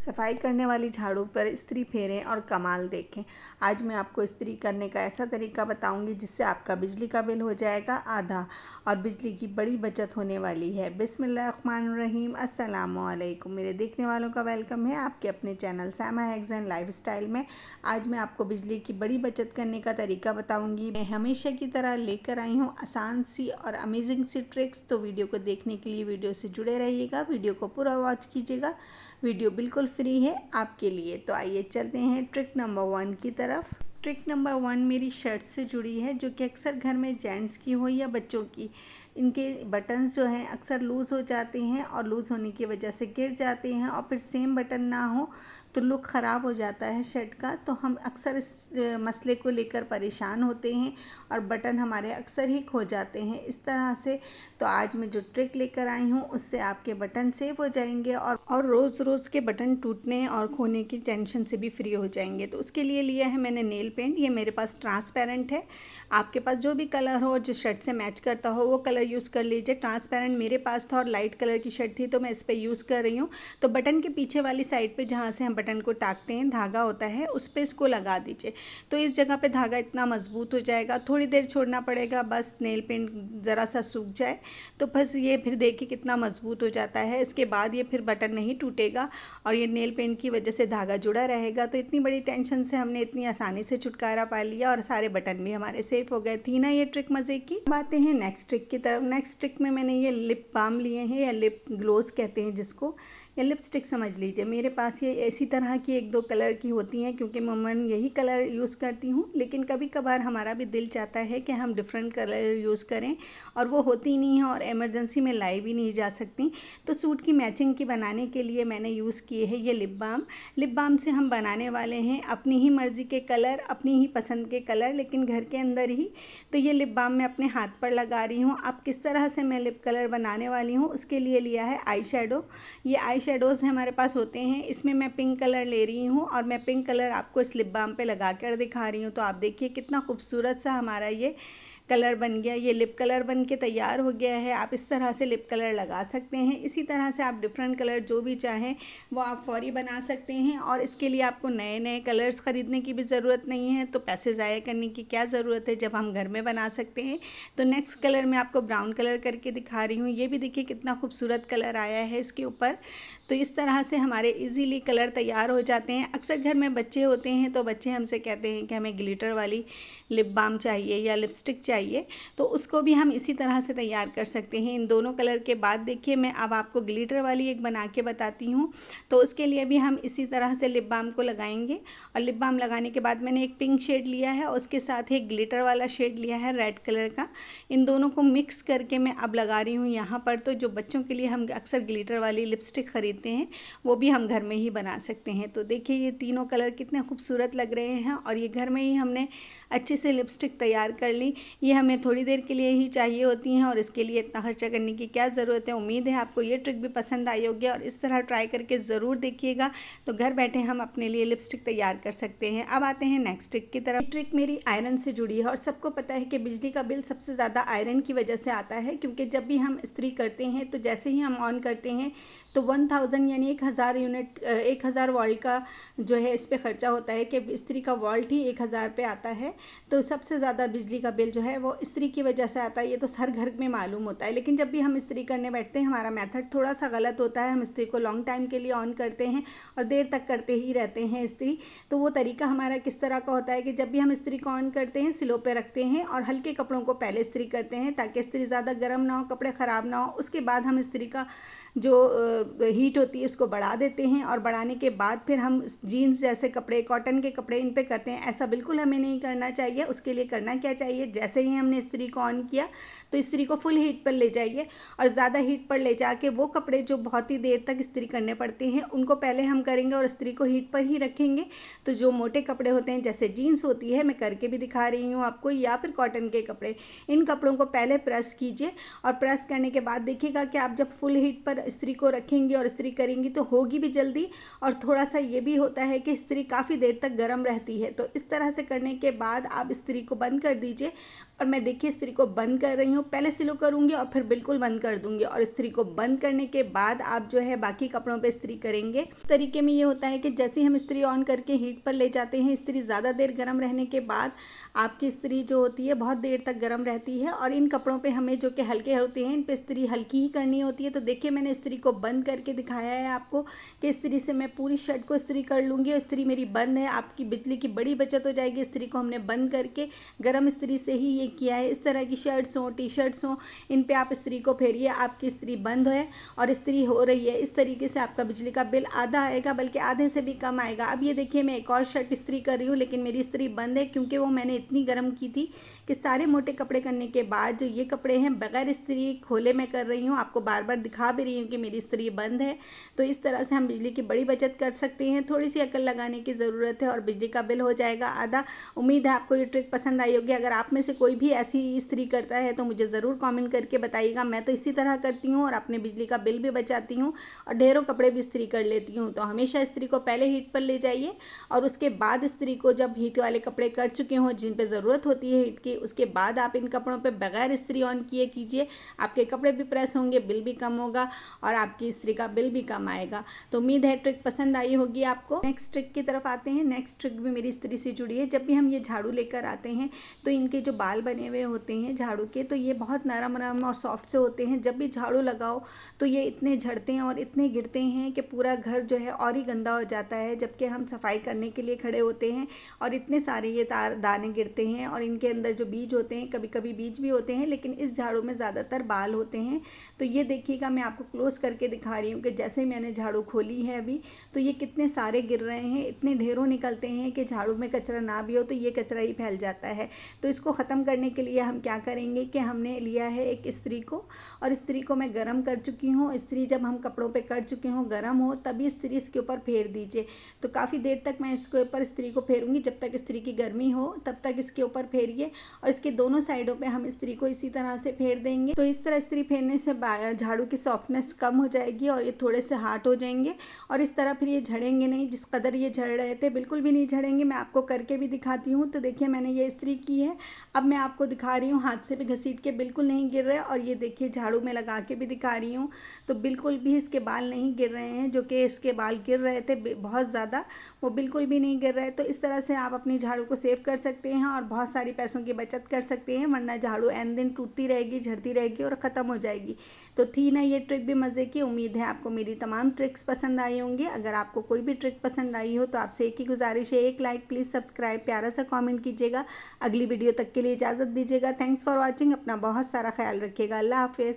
सफाई करने वाली झाड़ू पर इस्त्री फेरें और कमाल देखें। आज मैं आपको इस्त्री करने का ऐसा तरीका बताऊंगी जिससे आपका बिजली का बिल हो जाएगा आधा और बिजली की बड़ी बचत होने वाली है। बिस्मिल्लाहिर्रहमानिर्रहीम। अस्सलामुअलैकुम। मेरे देखने वालों का वेलकम है आपके अपने channel Sama hacks and lifestyle में। आज मैं आपको बिजली की बड़ी बचत करने का तरीका बताऊँगी। मैं हमेशा की तरह लेकर आई हूँ आसान सी और अमेजिंग सी ट्रिक्स। तो वीडियो को देखने के लिए वीडियो से जुड़े रहिएगा, वीडियो को पूरा वॉच कीजिएगा। वीडियो बिल्कुल फ्री है आपके लिए। तो आइए चलते हैं ट्रिक नंबर 1 की तरफ। ट्रिक नंबर 1 मेरी शर्ट से जुड़ी है, जो कि अक्सर घर में जेंट्स की हो या बच्चों की, इनके बटन्स जो हैं अक्सर लूज़ हो जाते हैं और लूज़ होने की वजह से गिर जाते हैं और फिर सेम बटन ना हो तो लुक ख़राब हो जाता है शर्ट का। तो हम अक्सर इस मसले को लेकर परेशान होते हैं और बटन हमारे अक्सर ही खो जाते हैं इस तरह से। तो आज मैं जो ट्रिक लेकर आई हूँ उससे आपके बटन सेव हो जाएंगे और रोज़ रोज़ के बटन टूटने और खोने की टेंशन से भी फ्री हो जाएंगे। तो उसके लिए लिया है मैंने नेल पेंट। ये मेरे पास ट्रांसपेरेंट है, आपके पास जो भी कलर हो जो शर्ट से मैच करता हो वो कलर यूज़ कर लीजिए। ट्रांसपेरेंट मेरे पास था और लाइट कलर की शर्ट थी तो मैं इस पर यूज़ कर रही हूँ। तो बटन के पीछे वाली साइड पे जहाँ से हम बटन को टाकते हैं धागा होता है, उस पर इसको लगा दीजिए। तो इस जगह पे धागा इतना मजबूत हो जाएगा। थोड़ी देर छोड़ना पड़ेगा, बस नेल पेंट ज़रा सा सूख जाए तो बस ये फिर देखिए कितना मजबूत हो जाता है। इसके बाद ये फिर बटन नहीं टूटेगा और ये नेल पेंट की वजह से धागा जुड़ा रहेगा। तो इतनी बड़ी टेंशन से हमने इतनी आसानी से छुटकारा पा लिया और सारे बटन भी हमारे सेफ हो गए। थी ना ये ट्रिक मज़े की। अब आते हैं नेक्स्ट ट्रिक की तरफ। नेक्स्ट ट्रिक में मैंने ये लिप बाम लिए हैं या लिप ग्लोज कहते हैं जिसको, या लिपस्टिक समझ लीजिए। मेरे पास ये इसी तरह की 1-2 कलर की होती हैं क्योंकि मैं यही कलर यूज़ करती हूँ, लेकिन कभी कभार हमारा भी दिल चाहता है कि हम डिफरेंट कलर यूज़ करें और वो होती नहीं है और इमरजेंसी में लाई भी नहीं जा सकती। तो सूट की मैचिंग की बनाने के लिए मैंने यूज़ किए हैं ये लिप बाम। लिप बाम से हम बनाने वाले हैं अपनी ही मर्ज़ी के कलर, अपनी ही पसंद के कलर, लेकिन घर के अंदर ही। तो ये लिप बाम मैं अपने हाथ पर लगा रही हूँ। अब किस तरह से मैं लिप कलर बनाने वाली हूँ उसके लिए लिया है आई शेडो। ये आई शेडोज़ हमारे पास होते हैं। इसमें मैं पिंक कलर ले रही हूँ और मैं पिंक कलर आपको इस लिप बाम पे लगा कर दिखा रही हूँ। तो आप देखिए कितना खूबसूरत सा हमारा ये कलर बन गया। ये लिप कलर बन के तैयार हो गया है। आप इस तरह से लिप कलर लगा सकते हैं। इसी तरह से आप डिफरेंट कलर जो भी चाहें वो आप फौरी बना सकते हैं और इसके लिए आपको नए नए कलर्स ख़रीदने की भी ज़रूरत नहीं है। तो पैसे ज़ाया करने की क्या ज़रूरत है जब हम घर में बना सकते हैं। तो नेक्स्ट कलर मैं आपको ब्राउन कलर करके दिखा रही हूँ। ये भी देखिए कितना खूबसूरत कलर आया है इसके ऊपर। तो इस तरह से हमारे इजीली कलर तैयार हो जाते हैं। अक्सर घर में बच्चे होते हैं तो बच्चे हमसे कहते हैं कि हमें ग्लिटर वाली लिप बाम चाहिए या लिपस्टिक चाहिए, तो उसको भी हम इसी तरह से तैयार कर सकते हैं। इन दोनों कलर के बाद देखिए मैं अब आपको ग्लिटर वाली एक बना के बताती हूँ। तो उसके लिए भी हम इसी तरह से लिप बाम को लगाएंगे और लिप बाम लगाने के बाद मैंने एक पिंक शेड लिया है और उसके साथ एक ग्लिटर वाला शेड लिया है रेड कलर का। इन दोनों को मिक्स करके मैं अब लगा रही हूँ यहाँ पर। तो जो बच्चों के लिए हम अक्सर ग्लिटर वाली लिपस्टिक खरीदते हैं वो भी हम घर में ही बना सकते हैं। तो देखिए ये तीनों कलर कितने खूबसूरत लग रहे हैं और ये घर में ही हमने अच्छे से लिपस्टिक तैयार कर ली। ये हमें थोड़ी देर के लिए ही चाहिए होती हैं और इसके लिए इतना खर्चा करने की क्या ज़रूरत है। उम्मीद है आपको ये ट्रिक भी पसंद आई होगी और इस तरह ट्राई करके ज़रूर देखिएगा। तो घर बैठे हम अपने लिए लिपस्टिक तैयार कर सकते हैं। अब आते हैं नेक्स्ट ट्रिक की तरफ। ट्रिक मेरी आयरन से जुड़ी है और सबको पता है कि बिजली का बिल सबसे ज़्यादा आयरन की वजह से आता है, क्योंकि जब भी हम इस्त्री करते हैं तो जैसे ही हम ऑन करते हैं तो 1000 यानी 1000 यूनिट 1000 वोल्ट का जो है इस पर ख़र्चा होता है कि इस्त्री का वोल्ट ही 1000 पे आता है। तो सबसे ज़्यादा बिजली का बिल जो है वो इस्त्री की वजह से आता है। ये तो हर घर में मालूम होता है, लेकिन जब भी हम इस्त्री करने बैठते हैं हमारा मेथड थोड़ा सा गलत होता है। हम इस्त्री को लॉन्ग टाइम के लिए ऑन करते हैं और देर तक करते ही रहते हैं इस्त्री। तो वो तरीका हमारा किस तरह का होता है कि जब भी हम इस्त्री को ऑन करते हैं स्लो पे रखते हैं और हल्के कपड़ों को पहले इस्त्री करते हैं ताकि इस्त्री ज़्यादा गर्म ना हो, कपड़े ख़राब ना हो। उसके बाद हम इस्त्री का जो हीट होती है उसको बढ़ा देते हैं और बढ़ाने के बाद फिर हम जीन्स जैसे कपड़े, कॉटन के कपड़े इन पे करते हैं। ऐसा बिल्कुल हमें नहीं करना चाहिए। उसके लिए करना क्या चाहिए, जैसे ही हमने इस्त्री को ऑन किया तो इस्त्री को फुल हीट पर ले जाइए और ज़्यादा हीट पर ले जाके वो कपड़े जो बहुत ही देर तक इस्त्री करने पड़ते हैं उनको पहले हम करेंगे और इस्त्री को हीट पर ही रखेंगे। तो जो मोटे कपड़े होते हैं जैसे जीन्स होती है, मैं करके भी दिखा रही हूँ आपको, या फिर कॉटन के कपड़े, इन कपड़ों को पहले प्रेस कीजिए और प्रेस करने के बाद देखिएगा कि आप जब फुल हीट पर इस्त्री को रखेंगी और इस्त्री करेंगी तो होगी भी जल्दी और थोड़ा सा ये भी होता है कि इस्त्री काफ़ी देर तक गर्म रहती है। तो इस तरह से करने के बाद आप इस्त्री को बंद कर दीजिए और मैं देखिए इस्त्री को बंद कर रही हूँ। पहले स्लो करूँगी और फिर बिल्कुल बंद कर दूँगी, और इस्त्री को बंद करने के बाद आप जो है बाकी कपड़ों पे इस्त्री करेंगे। इस तरीके में ये होता है कि जैसे ही हम इस्त्री ऑन करके हीट पर ले जाते हैं, इस्त्री ज़्यादा देर गर्म रहने के बाद आपकी इस्त्री जो होती है बहुत देर तक गर्म रहती है। और इन कपड़ों पे हमें जो कि हल्के होते हैं, इन पे इस्त्री हल्की ही करनी होती है। तो देखिए मैंने इस्त्री को बंद करके दिखाया है आपको कि इस्त्री से मैं पूरी शर्ट को इस्त्री कर लूँगी, और इस्त्री मेरी बंद है। आपकी बिजली की बड़ी बचत हो जाएगी। इस्त्री को हमने बंद करके गर्म इस्त्री से ही ये किया है। इस तरह की शर्ट्स हों, टी शर्ट्स हों, इन पे आप इस्त्री को फेरिए, आपकी इस्त्री बंद है और इस्त्री हो रही है। इस तरीके से आपका बिजली का बिल आधा आएगा, बल्कि आधे से भी कम आएगा। अब ये देखिए मैं एक और शर्ट इस्त्री कर रही हूँ, लेकिन मेरी इस्त्री बंद है, क्योंकि वो मैंने इतनी गर्म की थी कि सारे मोटे कपड़े करने के बाद जो ये कपड़े हैं बगैर इस्त्री खोले मैं कर रही हूँ। आपको बार बार दिखा भी रही हूँ कि मेरी इस्त्री बंद है। तो इस तरह से हम बिजली की बड़ी बचत कर सकते हैं। थोड़ी सी अकल लगाने की ज़रूरत है और बिजली का बिल हो जाएगा आधा। उम्मीद है आपको ये ट्रिक पसंद आई होगी। अगर आप में से कोई भी ऐसी इस्त्री करता है तो मुझे ज़रूर कमेंट करके बताइएगा। मैं तो इसी तरह करती हूँ और अपने बिजली का बिल भी बचाती हूँ और ढेरों कपड़े भी इस्त्री कर लेती हूँ। तो हमेशा इस्त्री को पहले हीट पर ले जाइए, और उसके बाद इस्त्री को जब हीट वाले कपड़े कर चुके हों जिन पे ज़रूरत होती है हीट की, उसके बाद आप इन कपड़ों पे बगैर इस्त्री ऑन किए कीजिए। आपके कपड़े भी प्रेस होंगे, बिल भी कम होगा और आपकी इस्त्री का बिल भी कम आएगा। तो उम्मीद है ट्रिक पसंद आई होगी आपको। नेक्स्ट ट्रिक की तरफ आते हैं। नेक्स्ट ट्रिक भी मेरी इस्त्री से जुड़ी है। जब भी हम ये झाड़ू लेकर आते हैं तो इनके जो बाल बने हुए होते हैं झाड़ू के, तो ये बहुत नरम नरम और सॉफ्ट से होते हैं। जब भी झाड़ू लगाओ तो ये इतने झड़ते हैं और इतने गिरते हैं कि पूरा घर जो है और ही गंदा हो जाता है। जबकि हम सफाई करने के लिए खड़े होते हैं और इतने सारे ये दाने गिरते हैं, और इनके अंदर जो बीज होते हैं, कभी कभी बीज भी होते हैं, लेकिन इस झाड़ू में ज़्यादातर बाल होते हैं। तो ये देखिएगा, मैं आपको क्लोज करके दिखा रही हूँ कि जैसे ही मैंने झाड़ू खोली है अभी, तो ये कितने सारे गिर रहे हैं। इतने ढेरों निकलते हैं कि झाड़ू में कचरा ना भी हो तो ये कचरा ही फैल जाता है। तो इसको ख़त्म करने के लिए हम क्या करेंगे कि हमने लिया है एक इस्त्री को, और इस्त्री को मैं गर्म कर चुकी हूँ। इस्त्री जब हम कपड़ों पे कर चुके हों, गर्म हो, तभी इस्त्री इसके ऊपर फेर दीजिए। तो काफ़ी देर तक मैं इसके ऊपर इस्त्री को फेरूंगी, जब तक इस्त्री की गर्मी हो तब तक इसके ऊपर फेरिए, और इसके दोनों साइडों पे हम इस्त्री को इसी तरह से फेर देंगे। तो इस तरह इस्त्री फेरने से झाड़ू की सॉफ्टनेस कम हो जाएगी और ये थोड़े से हार्ड हो जाएंगे, और इस तरह फिर ये झड़ेंगे नहीं। जिस कदर ये झड़ रहे थे बिल्कुल भी नहीं झड़ेंगे। मैं आपको करके भी दिखाती हूँ। तो देखिए मैंने ये इस्त्री की है, अब मैं आपको दिखा रही हूँ, हाथ से भी घसीट के बिल्कुल नहीं गिर रहे, और ये देखिए झाड़ू में लगा के भी दिखा रही हूँ, तो बिल्कुल भी इसके बाल नहीं गिर रहे हैं। जो कि इसके बाल गिर रहे थे बहुत ज़्यादा, वो बिल्कुल भी नहीं गिर रहे। तो इस तरह से आप अपनी झाड़ू को सेव कर सकते हैं और बहुत सारी पैसों की बचत कर सकते हैं, वरना झाड़ू एन दिन टूटती रहेगी, झड़ती रहेगी और ख़त्म हो जाएगी। तो थी ना ये ट्रिक भी मज़े की। उम्मीद है आपको मेरी तमाम ट्रिक्स पसंद आई होंगी। अगर आपको कोई भी ट्रिक पसंद आई हो तो आपसे एक ही गुजारिश है, एक लाइक प्लीज़, सब्सक्राइब, प्यारा सा कमेंट कीजिएगा। अगली वीडियो तक के लिए इजाज़त दीजिएगा। Thanks for watching. अपना बहुत सारा ख्याल रखिएगा। अल्लाह हाफ़िज़।